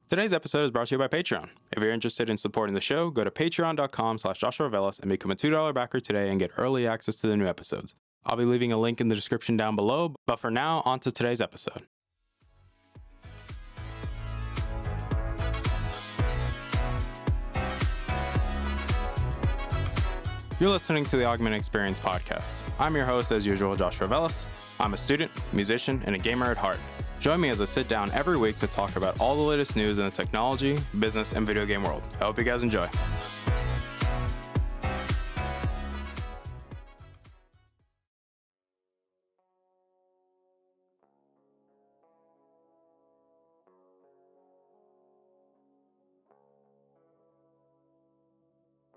Today's episode is brought to you by Patreon. If you're interested in supporting the show, go to patreon.com/JoshuaVelas and become a $2 backer today and get early access to the new episodes. I'll be leaving a link in the description down below, but for now, on to today's episode. You're listening to the Augment Experience podcast. I'm your host, as usual, Joshua Velas. I'm a student, musician, and a gamer at heart. Join me as I sit down every week to talk about all the latest news in the technology, business, and video game world. I hope you guys enjoy.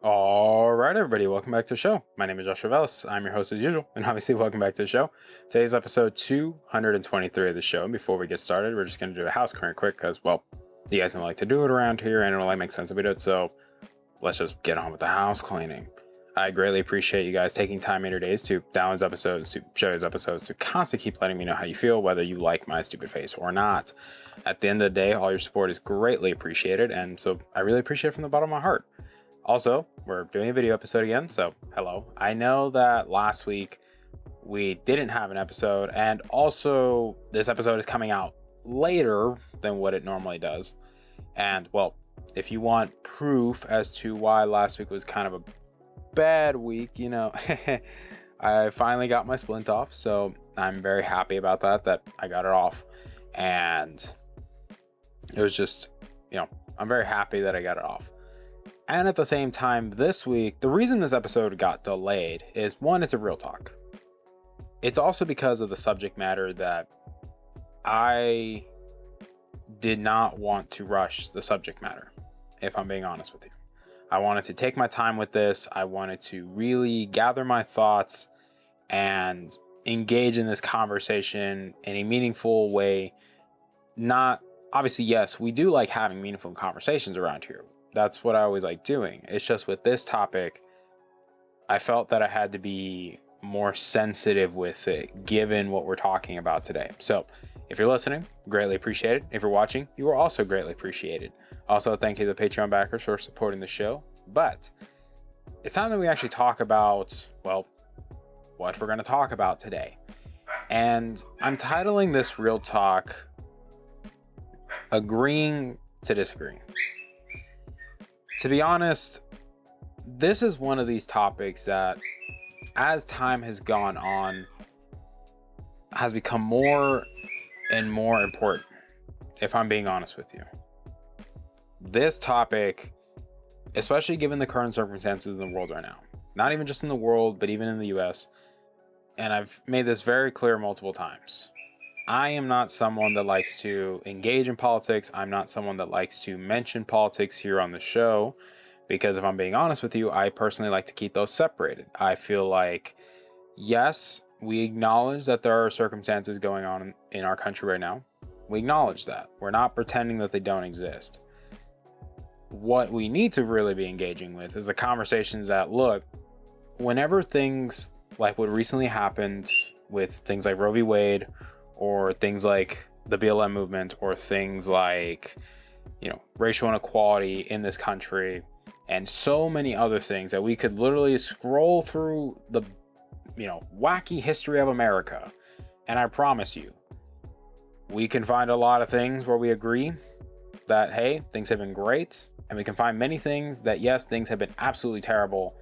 All right, everybody, welcome back to the show. My name is Joshua Velas. I'm your host as usual, and obviously welcome back to the show. Today's episode 223 of the show. And before we get started, we're just going to do a house clearing quick because, well, you guys don't like to do it around here, and it really makes sense if we do it, so let's just get on with the house cleaning. I greatly appreciate you guys taking time in your days to download these episodes, to share these episodes, to constantly keep letting me know how you feel, whether you like my stupid face or not. At the end of the day, all your support is greatly appreciated, and so I really appreciate it from the bottom of my heart. Also, we're doing a video episode again, so hello. I know that last week we didn't have an episode, and also this episode is coming out later than what it normally does. And, well, if you want proof as to why last week was kind of a bad week, you know, I finally got my splint off, so I'm very happy about that I got it off. And it was just, you know, I'm very happy that I got it off. And at the same time, this week, the reason this episode got delayed is, one, it's a real talk. It's also because of the subject matter that I did not want to rush the subject matter, if I'm being honest with you. I wanted to take my time with this. I wanted to really gather my thoughts and engage in this conversation in a meaningful way. Not, obviously, yes, we do like having meaningful conversations around here. That's what I always like doing. It's just with this topic, I felt that I had to be more sensitive with it, given what we're talking about today. So if you're listening, greatly appreciated. If you're watching, you are also greatly appreciated. Also, thank you to the Patreon backers for supporting the show. But it's time that we actually talk about, well, what we're going to talk about today. And I'm titling this Real Talk, Agreeing to Disagree. To be honest, this is one of these topics that, as time has gone on, has become more and more important, if I'm being honest with you. This topic, especially given the current circumstances in the world right now, not even just in the world, but even in the US, and I've made this very clear multiple times. I am not someone that likes to engage in politics. I'm not someone that likes to mention politics here on the show, because if I'm being honest with you, I personally like to keep those separated. I feel like, yes, we acknowledge that there are circumstances going on in our country right now. We acknowledge that. We're not pretending that they don't exist. What we need to really be engaging with is the conversations that, look, whenever things like what recently happened with things like Roe v. Wade, or things like the BLM movement, or things like, you know, racial inequality in this country, and so many other things that we could literally scroll through the, you know, wacky history of America. And I promise you, we can find a lot of things where we agree that, hey, things have been great. And we can find many things that, yes, things have been absolutely terrible.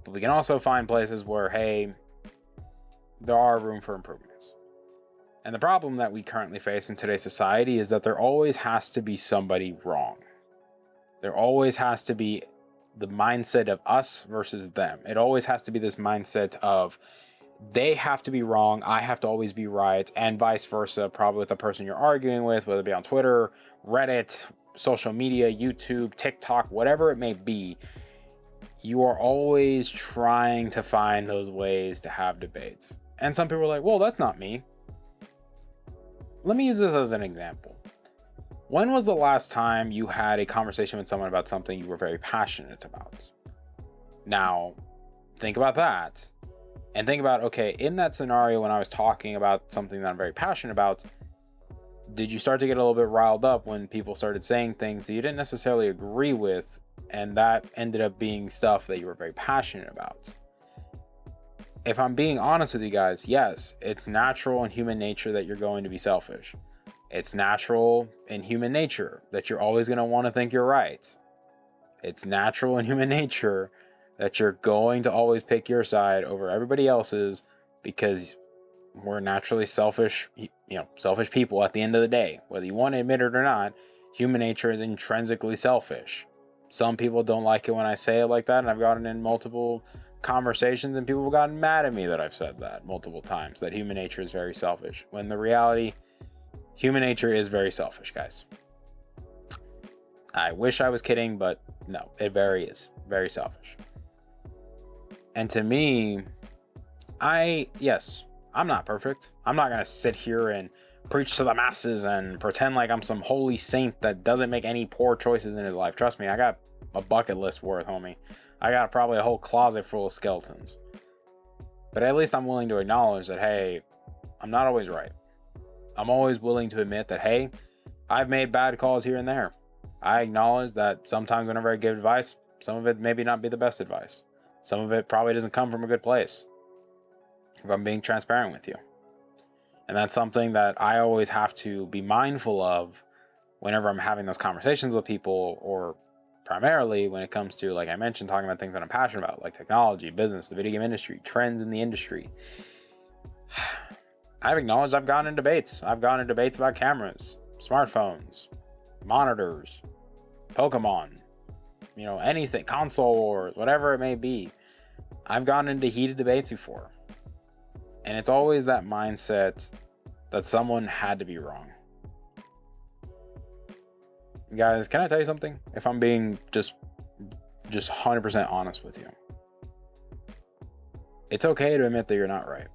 But we can also find places where, hey, there are room for improvements. And the problem that we currently face in today's society is that there always has to be somebody wrong. There always has to be the mindset of us versus them. It always has to be this mindset of they have to be wrong, I have to always be right, and vice versa, probably with the person you're arguing with, whether it be on Twitter, Reddit, social media, YouTube, TikTok, whatever it may be. You are always trying to find those ways to have debates. And some people are like, well, that's not me. Let me use this as an example. When was the last time you had a conversation with someone about something you were very passionate about? Now, think about that. And think about, okay, in that scenario when I was talking about something that I'm very passionate about, did you start to get a little bit riled up when people started saying things that you didn't necessarily agree with, and that ended up being stuff that you were very passionate about? If I'm being honest with you guys, yes, it's natural in human nature that you're going to be selfish. It's natural in human nature that you're always going to want to think you're right. It's natural in human nature that you're going to always pick your side over everybody else's, because we're naturally selfish, selfish people at the end of the day. Whether you want to admit it or not, human nature is intrinsically selfish. Some people don't like it when I say it like that, and I've gotten in multiple conversations and people have gotten mad at me that I've said that multiple times, that human nature is very selfish, when the reality, human nature is very selfish, guys. I wish I was kidding, but no, it is very selfish. And to me, I'm not perfect. I'm not going to sit here and preach to the masses and pretend like I'm some holy saint that doesn't make any poor choices in his life. Trust me, I got a bucket list worth, homie. I got probably a whole closet full of skeletons. But at least I'm willing to acknowledge that, hey, I'm not always right. I'm always willing to admit that, hey, I've made bad calls here and there. I acknowledge that sometimes whenever I give advice, some of it maybe not be the best advice. Some of it probably doesn't come from a good place, if I'm being transparent with you. And that's something that I always have to be mindful of whenever I'm having those conversations with people, or primarily when it comes to, like I mentioned, talking about things that I'm passionate about, like technology, business, the video game industry, trends in the industry. I've acknowledged I've gotten in debates. I've gotten in debates about cameras, smartphones, monitors, Pokemon, anything, console wars, whatever it may be. I've gotten into heated debates before. And it's always that mindset that someone had to be wrong. Guys, can I tell you something? If I'm being just 100% honest with you. It's okay to admit that you're not right.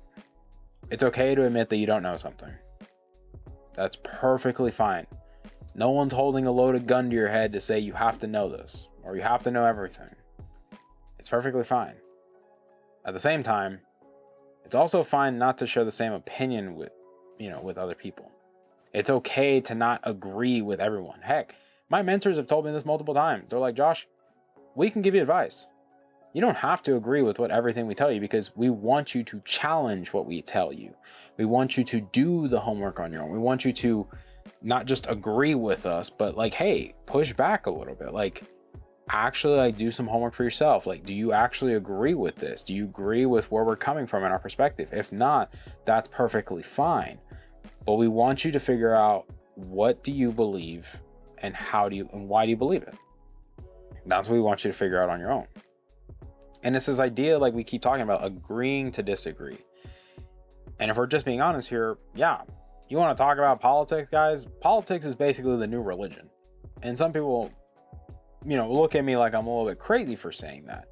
It's okay to admit that you don't know something. That's perfectly fine. No one's holding a loaded gun to your head to say you have to know this or you have to know everything. It's perfectly fine. At the same time, it's also fine not to share the same opinion with other people. It's okay to not agree with everyone. Heck, my mentors have told me this multiple times. They're like, Josh, we can give you advice. You don't have to agree with everything we tell you, because we want you to challenge what we tell you. We want you to do the homework on your own. We want you to not just agree with us, but like, hey, push back a little bit. Like, actually, like, do some homework for yourself. Like, do you actually agree with this? Do you agree with where we're coming from in our perspective? If not, that's perfectly fine. But we want you to figure out, what do you believe and why do you believe it? That's what we want you to figure out on your own. And it's this idea, like we keep talking about, agreeing to disagree. And if we're just being honest here, yeah, you want to talk about politics, guys? Politics is basically the new religion. And some people, look at me like I'm a little bit crazy for saying that.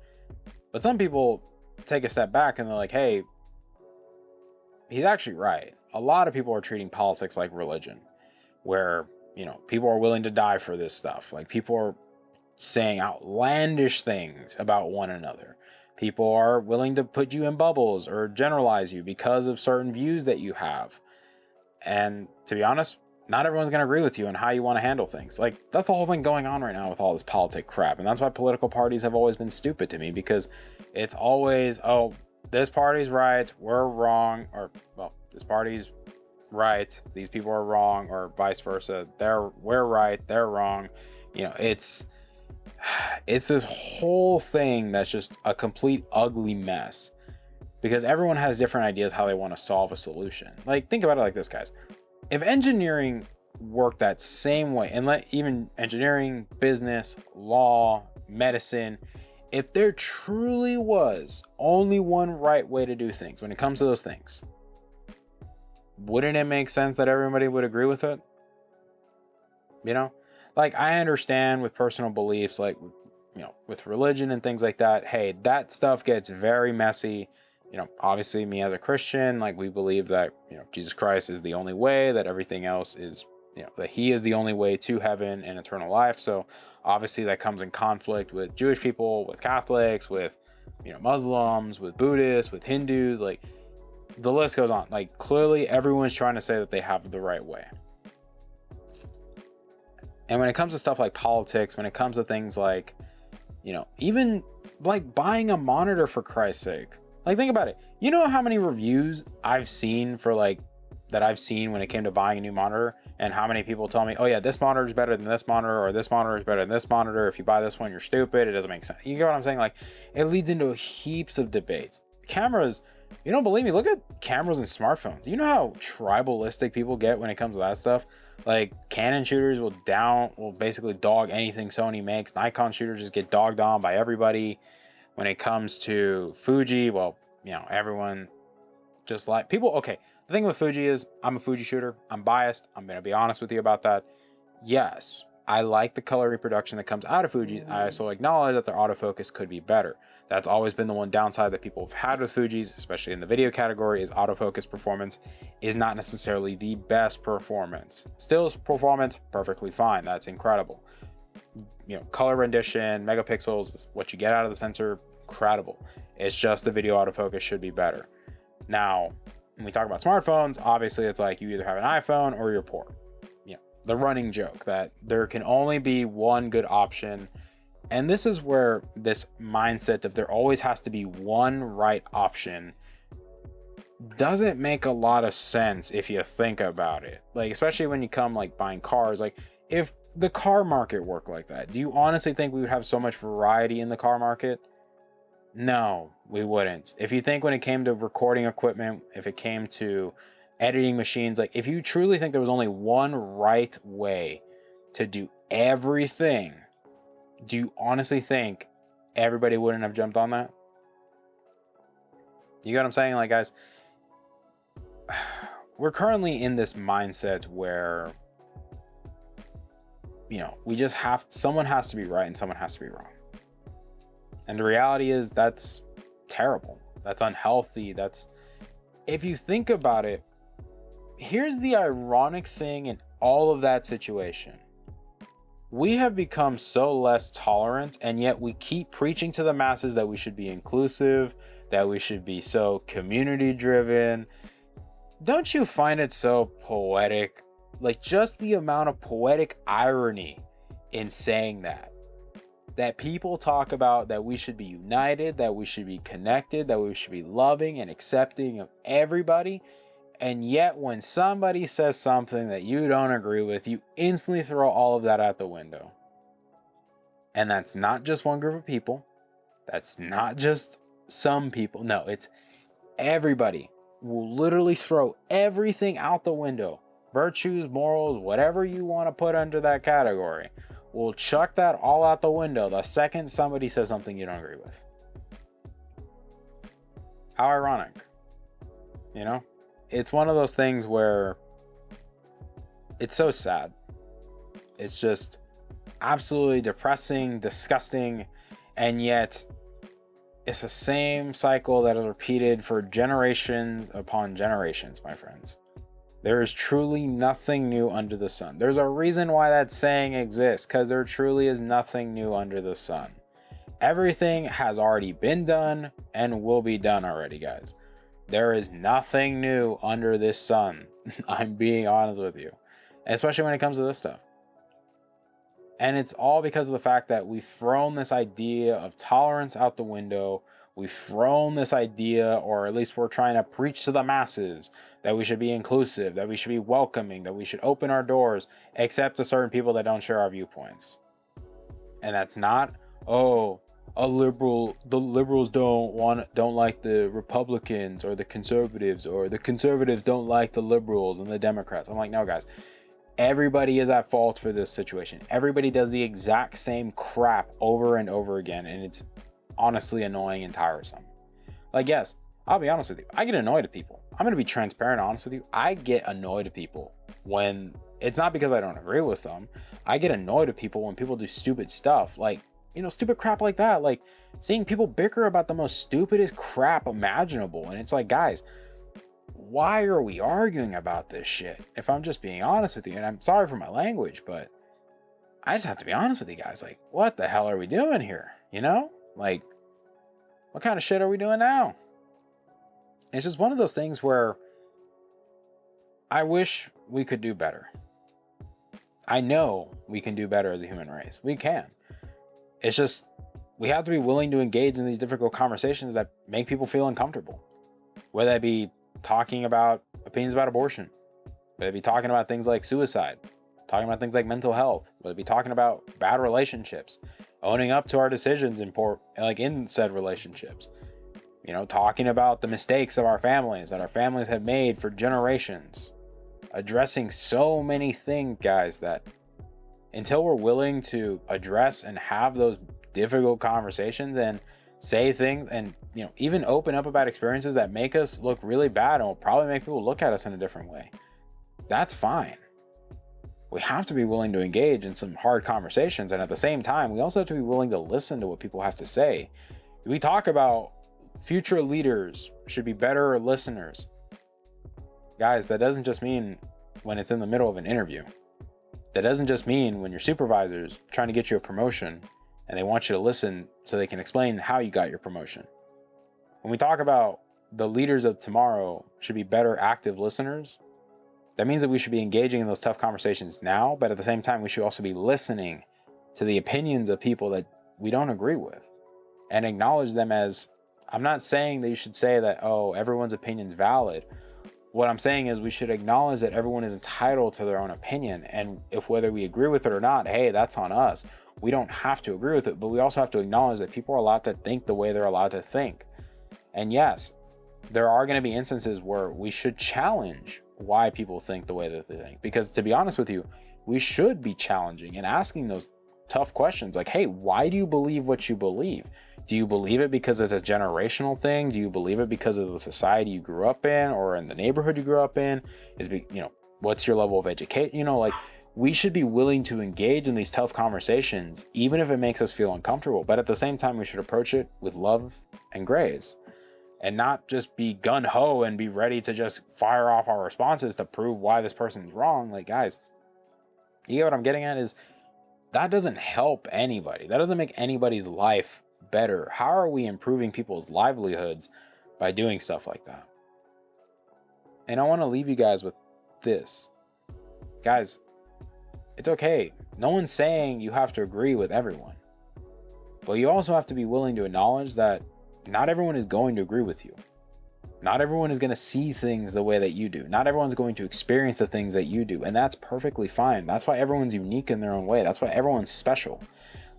But some people take a step back and they're like, hey, he's actually right. A lot of people are treating politics like religion, where, people are willing to die for this stuff. Like, people are saying outlandish things about one another. People are willing to put you in bubbles or generalize you because of certain views that you have. And to be honest, not everyone's going to agree with you on how you want to handle things. Like, that's the whole thing going on right now with all this politic crap. And that's why political parties have always been stupid to me, because it's always, oh, this party's right, we're wrong, or, well, this party's right, these people are wrong, or vice versa. We're right, they're wrong. It's this whole thing that's just a complete ugly mess, because everyone has different ideas how they want to solve a solution. Like, think about it like this, guys. If engineering worked that same way, and even engineering, business, law, medicine, if there truly was only one right way to do things when it comes to those things, wouldn't it make sense that everybody would agree with it? Like, I understand with personal beliefs, like, with religion and things like that, hey, that stuff gets very messy. Obviously, me as a Christian, like, we believe that, Jesus Christ is the only way, that everything else is, that he is the only way to heaven and eternal life. So obviously that comes in conflict with Jewish people, with Catholics, with, Muslims, with Buddhists, with Hindus, like, the list goes on. Like, clearly everyone's trying to say that they have the right way. And when it comes to stuff like politics, when it comes to things like, even like buying a monitor, for Christ's sake, like think about it. You know how many reviews I've seen when it came to buying a new monitor, and how many people tell me, oh yeah, this monitor is better than this monitor, or this monitor is better than this monitor. If you buy this one, you're stupid. It doesn't make sense. You get what I'm saying? Like, it leads into heaps of debates. Cameras, you don't believe me? Look at cameras and smartphones. You know how tribalistic people get when it comes to that stuff? Like, Canon shooters will basically dog anything Sony makes. Nikon shooters just get dogged on by everybody. When it comes to Fuji, well, everyone just like people. Okay, the thing with Fuji is I'm a Fuji shooter. I'm biased. I'm going to be honest with you about that. Yes, I like the color reproduction that comes out of Fuji. I also acknowledge that their autofocus could be better. That's always been the one downside that people have had with Fujis, especially in the video category, is autofocus performance is not necessarily the best performance. Still performance, perfectly fine. That's incredible. Color rendition, megapixels, what you get out of the sensor, incredible. It's just the video autofocus should be better. Now, when we talk about smartphones, obviously it's like you either have an iPhone or you're poor. The running joke that there can only be one good option. And this is where this mindset of there always has to be one right option doesn't make a lot of sense if you think about it. Like, especially when you come like buying cars, like if the car market worked like that, do you honestly think we would have so much variety in the car market? No, we wouldn't. If you think when it came to recording equipment, if it came to editing machines, like if you truly think there was only one right way to do everything, do you honestly think everybody wouldn't have jumped on that? You get what I'm saying? Like, guys, we're currently in this mindset where, someone has to be right and someone has to be wrong. And the reality is that's terrible. That's unhealthy. If you think about it, here's the ironic thing in all of that situation. We have become so less tolerant, and yet we keep preaching to the masses that we should be inclusive, that we should be so community driven. Don't you find it so poetic? Like, just the amount of poetic irony in saying that people talk about that we should be united, that we should be connected, that we should be loving and accepting of everybody. And yet when somebody says something that you don't agree with, you instantly throw all of that out the window. And that's not just one group of people. That's not just some people. No, it's everybody will literally throw everything out the window. Virtues, morals, whatever you want to put under that category. We'll chuck that all out the window the second somebody says something you don't agree with. How ironic. It's one of those things where it's so sad. It's just absolutely depressing, disgusting, and yet it's the same cycle that is repeated for generations upon generations, my friends. There is truly nothing new under the sun. There's a reason why that saying exists, because there truly is nothing new under the sun. Everything has already been done and will be done already, guys. There is nothing new under this sun. I'm being honest with you, especially when it comes to this stuff. And it's all because of the fact that we've thrown this idea of tolerance out the window. We've thrown this idea, or at least we're trying to preach to the masses, that we should be inclusive, that we should be welcoming, that we should open our doors, except to certain people that don't share our viewpoints. And that's not, the liberals don't like the Republicans or the conservatives, or the conservatives don't like the liberals and the Democrats. I'm like, no, guys, everybody is at fault for this situation. Everybody does the exact same crap over and over again, and it's honestly annoying and tiresome. Like, yes, I'll be honest with you, I get annoyed at people. I'm gonna be transparent and honest with you. I get annoyed at people when it's not because I don't agree with them. I get annoyed at people when people do stupid stuff, like, stupid crap like that, like seeing people bicker about the most stupidest crap imaginable. And it's like, guys, why are we arguing about this shit? If I'm just being honest with you, and I'm sorry for my language, but I just have to be honest with you guys. Like, what the hell are we doing here? Like, what kind of shit are we doing now? It's just one of those things where I wish we could do better. I know we can do better as a human race. We can. It's just, we have to be willing to engage in these difficult conversations that make people feel uncomfortable. Whether that be talking about opinions about abortion, whether it be talking about things like suicide, talking about things like mental health, whether it be talking about bad relationships, owning up to our decisions in said relationships, talking about the mistakes of our families that our families have made for generations, addressing so many things, guys, that until we're willing to address and have those difficult conversations and say things and even open up about experiences that make us look really bad and will probably make people look at us in a different way, that's fine. We have to be willing to engage in some hard conversations, and at the same time we also have to be willing to listen to what people have to say. We talk about future leaders should be better listeners. Guys, that doesn't just mean when it's in the middle of an interview. That doesn't just mean when your supervisor's trying to get you a promotion and they want you to listen so they can explain how you got your promotion. When we talk about the leaders of tomorrow should be better active listeners, that means that we should be engaging in those tough conversations now, but at the same time, we should also be listening to the opinions of people that we don't agree with and acknowledge them as, I'm not saying that you should say that, oh, everyone's opinion's valid. What I'm saying is we should acknowledge that everyone is entitled to their own opinion. And if whether we agree with it or not, hey, that's on us. We don't have to agree with it, but we also have to acknowledge that people are allowed to think the way they're allowed to think. And yes, there are going to be instances where we should challenge why people think the way that they think. Because to be honest with you, we should be challenging and asking those tough questions like, hey, why do you believe what you believe? Do you believe it because it's a generational thing? Do you believe it because of the society you grew up in or in the neighborhood you grew up in? What's your level of education? We should be willing to engage in these tough conversations, even if it makes us feel uncomfortable. But at the same time, we should approach it with love and grace and not just be gun-ho and be ready to just fire off our responses to prove why this person's wrong. Like, guys, you get what I'm getting at is that doesn't help anybody. That doesn't make anybody's life better. How are we improving people's livelihoods by doing stuff like that? And I want to leave you guys with this. Guys, it's okay. No one's saying you have to agree with everyone. But you also have to be willing to acknowledge that not everyone is going to agree with you. Not everyone is going to see things the way that you do. Not everyone's going to experience the things that you do. And that's perfectly fine. That's why everyone's unique in their own way. That's why everyone's special.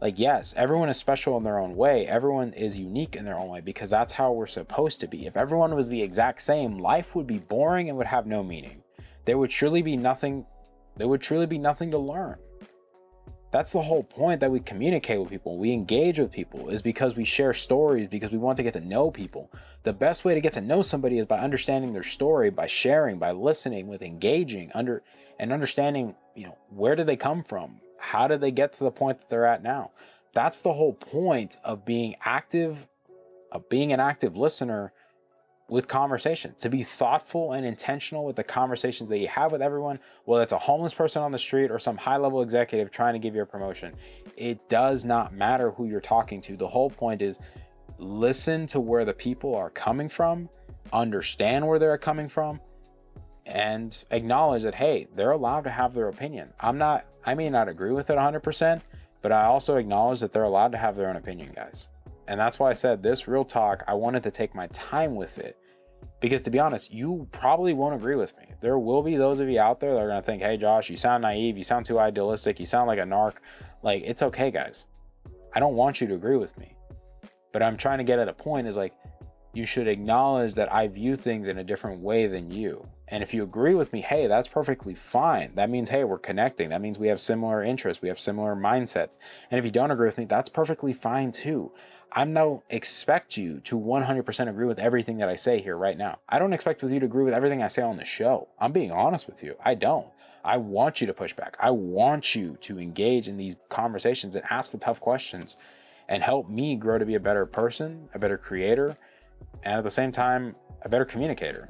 Like, yes, everyone is special in their own way. Everyone is unique in their own way because that's how we're supposed to be. If everyone was the exact same, life would be boring and would have no meaning. There would truly be nothing to learn. That's the whole point that we communicate with people. We engage with people is because we share stories, because we want to get to know people. The best way to get to know somebody is by understanding their story, by sharing, by listening, with engaging and understanding, where did they come from? How did they get to the point that they're at now? That's the whole point of being active, of being an active listener with conversations, to be thoughtful and intentional with the conversations that you have with everyone, whether it's a homeless person on the street or some high-level executive trying to give you a promotion. It does not matter who you're talking to. The whole point is listen to where the people are coming from, understand where they're coming from, and acknowledge that, hey, they're allowed to have their opinion. I may not agree with it 100%, but I also acknowledge that they're allowed to have their own opinion, guys. And that's why I said this real talk, I wanted to take my time with it. Because to be honest, you probably won't agree with me. There will be those of you out there that are going to think, hey, Josh, you sound naive. You sound too idealistic. You sound like a narc. Like, it's okay, guys. I don't want you to agree with me. But I'm trying to get at a point is like, you should acknowledge that I view things in a different way than you. And if you agree with me, hey, that's perfectly fine. That means, hey, we're connecting. That means we have similar interests. We have similar mindsets. And if you don't agree with me, that's perfectly fine too. I don't expect you to 100% agree with everything that I say here right now. I don't expect you to agree with everything I say on the show. I'm being honest with you. I don't. I want you to push back. I want you to engage in these conversations and ask the tough questions and help me grow to be a better person, a better creator, and at the same time, a better communicator.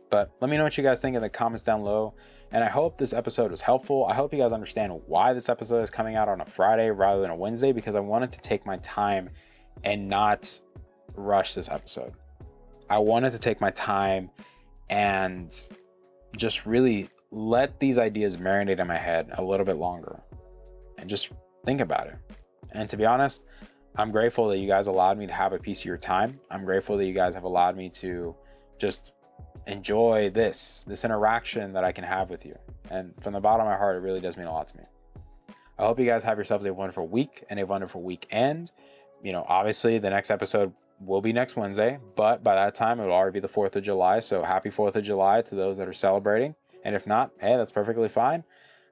But let me know what you guys think in the comments down below. And I hope this episode was helpful. I hope you guys understand why this episode is coming out on a Friday rather than a Wednesday, because I wanted to take my time and not rush this episode. I wanted to take my time and just really let these ideas marinate in my head a little bit longer and just think about it. And to be honest, I'm grateful that you guys allowed me to have a piece of your time. I'm grateful that you guys have allowed me to just enjoy this interaction that I can have with you. And from the bottom of my heart, it really does mean a lot to me. I hope you guys have yourselves a wonderful week and a wonderful weekend. You know, obviously the next episode will be next Wednesday, but by that time it will already be the 4th of July. So happy 4th of July to those that are celebrating. And if not, hey, that's perfectly fine.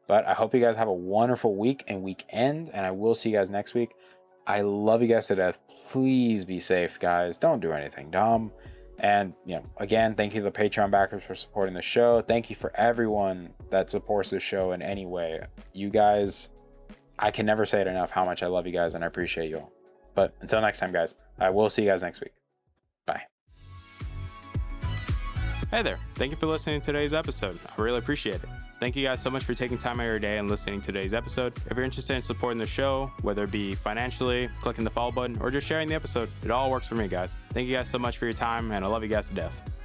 But I hope you guys have a wonderful week and weekend, and I will see you guys next week. I love you guys to death. Please be safe, guys. Don't do anything dumb. And, you know, again, thank you to the Patreon backers for supporting the show. Thank you for everyone that supports the show in any way. You guys, I can never say it enough how much I love you guys and I appreciate you all. But until next time, guys, I will see you guys next week. Bye. Hey there. Thank you for listening to today's episode. I really appreciate it. Thank you guys so much for taking time out of your day and listening to today's episode. If you're interested in supporting the show, whether it be financially, clicking the follow button, or just sharing the episode, it all works for me, guys. Thank you guys so much for your time, and I love you guys to death.